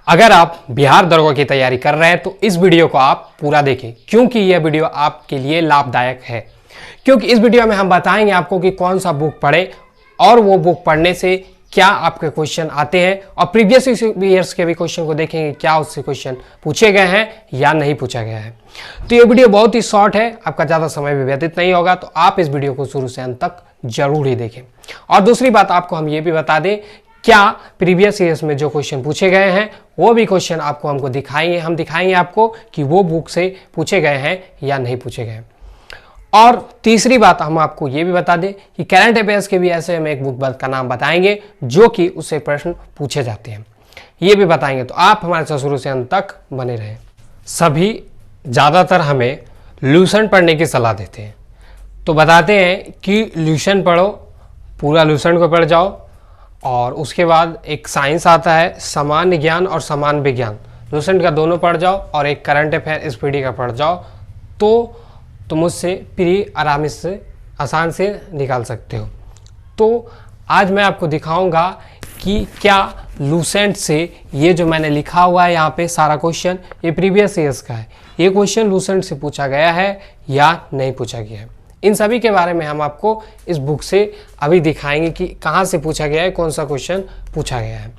अगर आप बिहार दरोगा की तैयारी कर रहे हैं तो इस वीडियो को आप पूरा देखें, क्योंकि यह वीडियो आपके लिए लाभदायक है। क्योंकि इस वीडियो में हम बताएंगे आपको कि कौन सा बुक पढ़े और वो बुक पढ़ने से क्या आपके क्वेश्चन आते हैं, और प्रीवियस ईयर्स के भी क्वेश्चन को देखेंगे क्या उससे क्वेश्चन पूछे गए हैं या नहीं पूछा गया है। तो ये वीडियो बहुत ही शॉर्ट है, आपका ज़्यादा समय भी व्यतीत नहीं होगा, तो आप इस वीडियो को शुरू से अंत तक जरूर ही देखें। और दूसरी बात आपको हम ये भी बता दें, क्या प्रीवियस ईयर्स में जो क्वेश्चन पूछे गए हैं वो भी क्वेश्चन आपको हमको दिखाएंगे, हम दिखाएंगे आपको कि वो बुक से पूछे गए हैं या नहीं पूछे गए। और तीसरी बात हम आपको ये भी बता दें कि करंट अफेयर्स के भी ऐसे हम एक बुक का नाम बताएंगे जो कि उससे प्रश्न पूछे जाते हैं, ये भी बताएंगे। तो आप हमारे साथ शुरू से अंत तक बने रहें। सभी ज़्यादातर हमें लूसेंट पढ़ने की सलाह देते हैं, तो बताते हैं कि लूसेंट पढ़ो, पूरा लूसेंट को पढ़ जाओ, और उसके बाद एक साइंस आता है सामान्य ज्ञान और समान विज्ञान, लूसेंट का दोनों पढ़ जाओ, और एक करंट अफेयर इस पीढ़ी का पढ़ जाओ, तो तुम उससे प्री आराम से आसान से निकाल सकते हो। तो आज मैं आपको दिखाऊंगा कि क्या लूसेंट से ये जो मैंने लिखा हुआ है यहाँ पे सारा क्वेश्चन, ये प्रीवियस ईयर्स का है, ये क्वेश्चन लूसेंट से पूछा गया है या नहीं पूछा गया है। इन सभी के बारे में हम आपको इस बुक से अभी दिखाएंगे कि कहाँ से पूछा गया है, कौन सा क्वेश्चन पूछा गया है।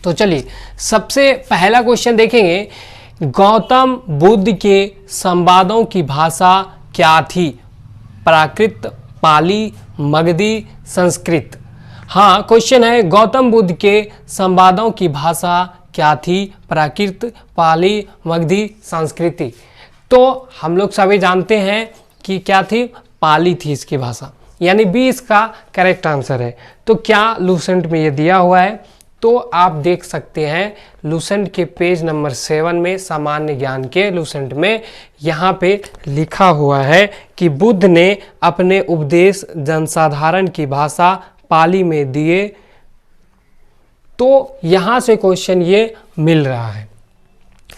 तो चलिए सबसे पहला क्वेश्चन देखेंगे, गौतम बुद्ध के संवादों की भाषा क्या थी? प्राकृत, पाली, मगधी, संस्कृत। हाँ, क्वेश्चन है गौतम बुद्ध के संवादों की भाषा क्या थी? प्राकृत, पाली, मगधी, संस्कृति। तो हम लोग सभी जानते हैं कि क्या थी, पाली थी इसकी भाषा, यानी बी इसका करेक्ट आंसर है। तो क्या लूसेंट में ये दिया हुआ है? तो आप देख सकते हैं लूसेंट के पेज नंबर 7 में, सामान्य ज्ञान के लूसेंट में यहाँ पे लिखा हुआ है कि बुद्ध ने अपने उपदेश जनसाधारण की भाषा पाली में दिए। तो यहाँ से क्वेश्चन ये मिल रहा है,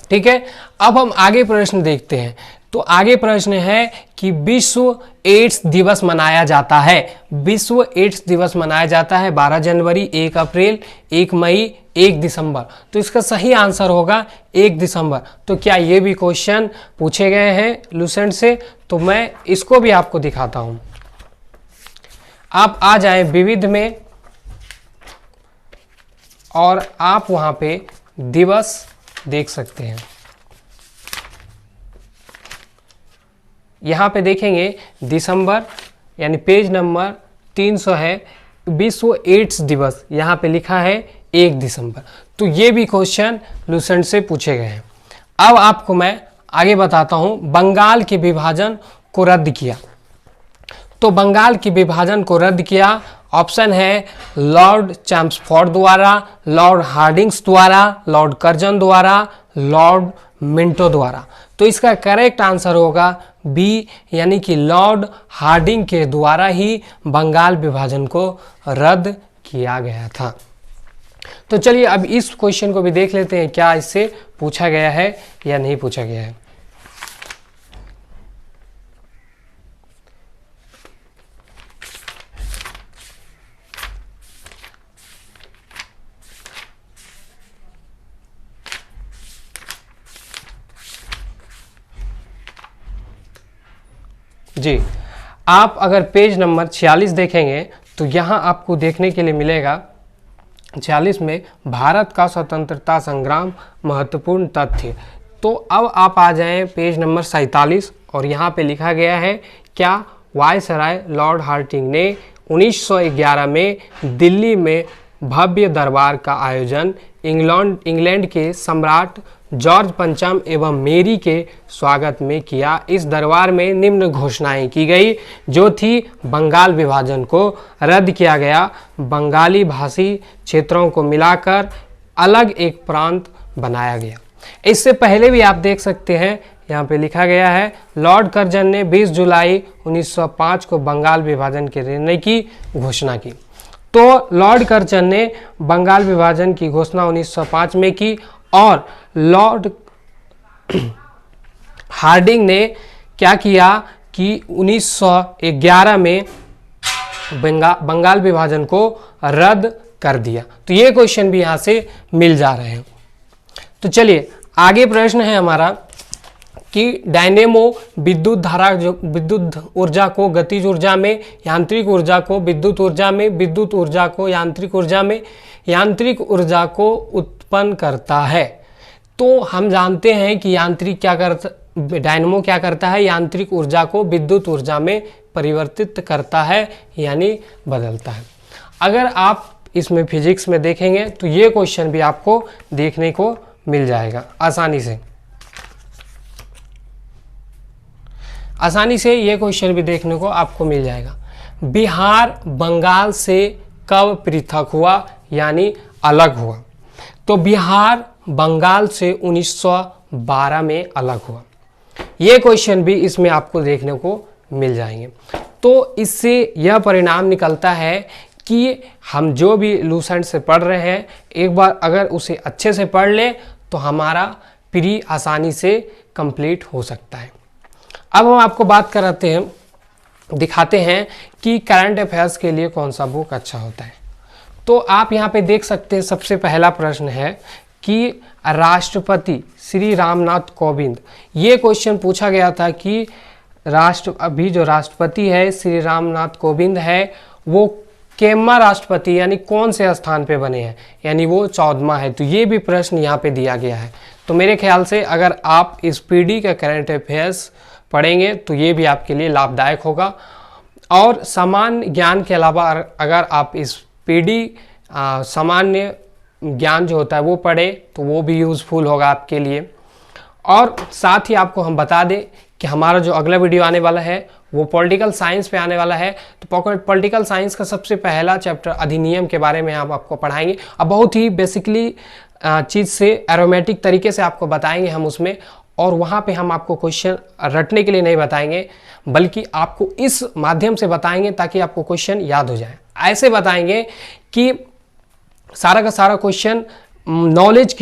ठीक है। अब हम आगे प्रश्न देखते हैं। तो आगे प्रश्न है कि विश्व एड्स दिवस मनाया जाता है। विश्व एड्स दिवस मनाया जाता है 12 जनवरी, 1 अप्रैल, 1 मई, 1 दिसंबर। तो इसका सही आंसर होगा 1 दिसंबर। तो क्या ये भी क्वेश्चन पूछे गए हैं लूसेंट से? तो मैं इसको भी आपको दिखाता हूं। आप आ जाएं विविध में और आप वहां पे दिवस देख सकते हैं। यहाँ पे देखेंगे दिसंबर, यानी पेज नंबर 300 है, विश्व एड्स दिवस, यहाँ पे लिखा है 1 दिसंबर। तो ये भी क्वेश्चन लूसेंट से पूछे गए हैं। अब आपको मैं आगे बताता हूँ, बंगाल के विभाजन को रद्द किया। तो बंगाल के विभाजन को रद्द किया, ऑप्शन है लॉर्ड चैम्सफोर्ड द्वारा, लॉर्ड हार्डिंग्स द्वारा, लॉर्ड कर्जन द्वारा, लॉर्ड मिंटो द्वारा। तो इसका करेक्ट आंसर होगा बी, यानी कि लॉर्ड हार्डिंग के द्वारा ही बंगाल विभाजन को रद्द किया गया था। तो चलिए अब इस क्वेश्चन को भी देख लेते हैं, क्या इससे पूछा गया है या नहीं पूछा गया है। जी, आप अगर पेज नंबर 46 देखेंगे तो यहाँ आपको देखने के लिए मिलेगा 46 में भारत का स्वतंत्रता संग्राम महत्वपूर्ण तथ्य। तो अब आप आ जाएं पेज नंबर 47 और यहाँ पे लिखा गया है, क्या वायसराय लॉर्ड हार्डिंग ने 1911 में दिल्ली में भव्य दरबार का आयोजन इंग्लैंड के सम्राट जॉर्ज पंचम एवं मेरी के स्वागत में किया। इस दरबार में निम्न घोषणाएं की गई जो थी, बंगाल विभाजन को रद्द किया गया, बंगाली भाषी क्षेत्रों को मिलाकर अलग एक प्रांत बनाया गया। इससे पहले भी आप देख सकते हैं यहाँ पे लिखा गया है, लॉर्ड कर्जन ने 20 जुलाई 1905 को बंगाल विभाजन के निर्णय की घोषणा की। तो लॉर्ड कर्जन ने बंगाल विभाजन की घोषणा 1905 में की, और लॉर्ड हार्डिंग ने क्या किया कि 1911 में बंगाल विभाजन को रद्द कर दिया। तो ये क्वेश्चन भी यहाँ से मिल जा रहे हैं। तो चलिए आगे प्रश्न है हमारा कि डायनेमो विद्युत धारा जो विद्युत ऊर्जा को गतिज ऊर्जा में, यांत्रिक ऊर्जा को विद्युत ऊर्जा में, विद्युत ऊर्जा को यांत्रिक ऊर्जा में, यांत्रिक ऊर्जा को उत्पन्न करता है। तो हम जानते हैं कि यांत्रिक क्या करता, डायनेमो क्या करता है, यांत्रिक ऊर्जा को विद्युत ऊर्जा में परिवर्तित करता है यानी बदलता है। अगर आप इसमें फिजिक्स में देखेंगे तो ये क्वेश्चन भी आपको देखने को मिल जाएगा आसानी से ये क्वेश्चन भी देखने को आपको मिल जाएगा। बिहार बंगाल से कब पृथक हुआ यानी अलग हुआ? तो बिहार बंगाल से 1912 में अलग हुआ। ये क्वेश्चन भी इसमें आपको देखने को मिल जाएंगे। तो इससे यह परिणाम निकलता है कि हम जो भी लूसेंट से पढ़ रहे हैं, एक बार अगर उसे अच्छे से पढ़ ले तो हमारा प्री आसानी से कंप्लीट हो सकता है। अब हम आपको बात कराते हैं, दिखाते हैं कि करंट अफेयर्स के लिए कौन सा बुक अच्छा होता है। तो आप यहाँ पे देख सकते हैं, सबसे पहला प्रश्न है कि राष्ट्रपति श्री रामनाथ कोविंद, ये क्वेश्चन पूछा गया था कि अभी जो राष्ट्रपति है श्री रामनाथ कोविंद है वो केम्मा राष्ट्रपति यानी कौन से स्थान पे बने हैं, यानी वो 14वां है। तो ये भी प्रश्न यहाँ पे दिया गया है। तो मेरे ख्याल से अगर आप इस पीडी का करंट अफेयर्स पढ़ेंगे तो ये भी आपके लिए लाभदायक होगा। और सामान्य ज्ञान के अलावा अगर आप इस पीडी सामान्य ज्ञान जो होता है वो पढ़े तो वो भी यूज़फुल होगा आपके लिए। और साथ ही आपको हम बता दें कि हमारा जो अगला वीडियो आने वाला है वो पॉलिटिकल साइंस पे आने वाला है। तो पॉलिटिकल साइंस का सबसे पहला चैप्टर अधिनियम के बारे में हम आपको पढ़ाएंगे। अब बहुत ही बेसिकली चीज़ से एरोमेटिक तरीके से आपको बताएंगे हम उसमें, और वहाँ पे हम आपको क्वेश्चन रटने के लिए नहीं बताएंगे बल्कि आपको इस माध्यम से बताएंगे ताकि आपको क्वेश्चन याद हो जाए। ऐसे बताएंगे कि सारा का सारा क्वेश्चन नॉलेज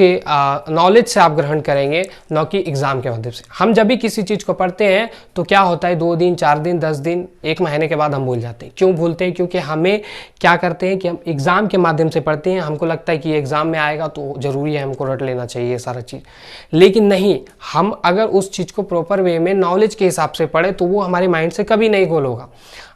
से आप ग्रहण करेंगे, न कि एग्ज़ाम के माध्यम से। हम जब भी किसी चीज़ को पढ़ते हैं तो क्या होता है 2 दिन 4 दिन 10 दिन 1 महीने के बाद हम भूल जाते हैं। क्यों भूलते हैं? क्योंकि हमें क्या करते हैं कि हम एग्ज़ाम के माध्यम से पढ़ते हैं। हमको लगता है कि ये एग्ज़ाम में आएगा तो ज़रूरी है हमको रट लेना चाहिए सारा चीज़, लेकिन नहीं, हम अगर उस चीज़ को प्रॉपर वे में नॉलेज के हिसाब से पढ़े तो वो हमारे माइंड से कभी नहीं गोल होगा।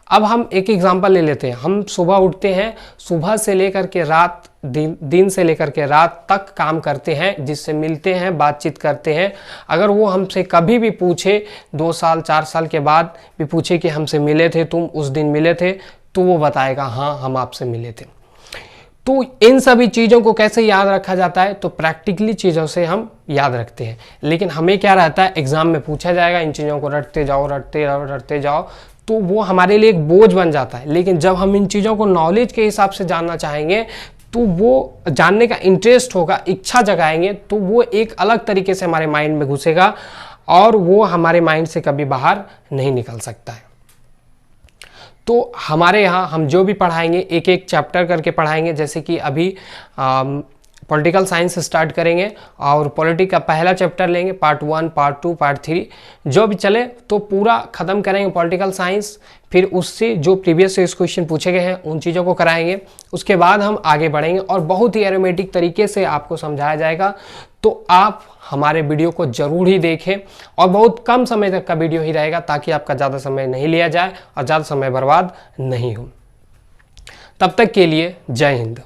अब हम एक एग्जांपल ले लेते हैं। हम सुबह उठते हैं, सुबह से लेकर के रात दिन से लेकर के रात तक काम करते हैं, जिससे मिलते हैं, बातचीत करते हैं। अगर वो हमसे कभी भी पूछे 2 साल 4 साल के बाद भी पूछे कि हमसे मिले थे, तुम उस दिन मिले थे, तो वो बताएगा हाँ हम आपसे मिले थे। तो इन सभी चीज़ों को कैसे याद रखा जाता है? तो प्रैक्टिकली चीज़ों से हम याद रखते हैं। लेकिन हमें क्या रहता है, एग्जाम में पूछा जाएगा, इन चीज़ों को रटते जाओ, तो वो हमारे लिए एक बोझ बन जाता है। लेकिन जब हम इन चीज़ों को नॉलेज के हिसाब से जानना चाहेंगे तो वो जानने का इंटरेस्ट होगा, इच्छा जगाएंगे, तो वो एक अलग तरीके से हमारे माइंड में घुसेगा और वो हमारे माइंड से कभी बाहर नहीं निकल सकता है। तो हमारे यहाँ हम जो भी पढ़ाएंगे एक एक चैप्टर करके पढ़ाएंगे। जैसे कि अभी पॉलिटिकल साइंस स्टार्ट करेंगे और पॉलिटिक का पहला चैप्टर लेंगे, पार्ट 1 पार्ट 2 पार्ट 3 जो भी चले, तो पूरा ख़त्म करेंगे पॉलिटिकल साइंस। फिर उससे जो प्रीवियस से क्वेश्चन पूछे गए हैं उन चीज़ों को कराएंगे। उसके बाद हम आगे बढ़ेंगे और बहुत ही एरोमेटिक तरीके से आपको समझाया जाएगा। तो आप हमारे वीडियो को ज़रूर ही देखें, और बहुत कम समय तक का वीडियो ही रहेगा ताकि आपका ज़्यादा समय नहीं लिया जाए और ज़्यादा समय बर्बाद नहीं हो। तब तक के लिए जय हिंद।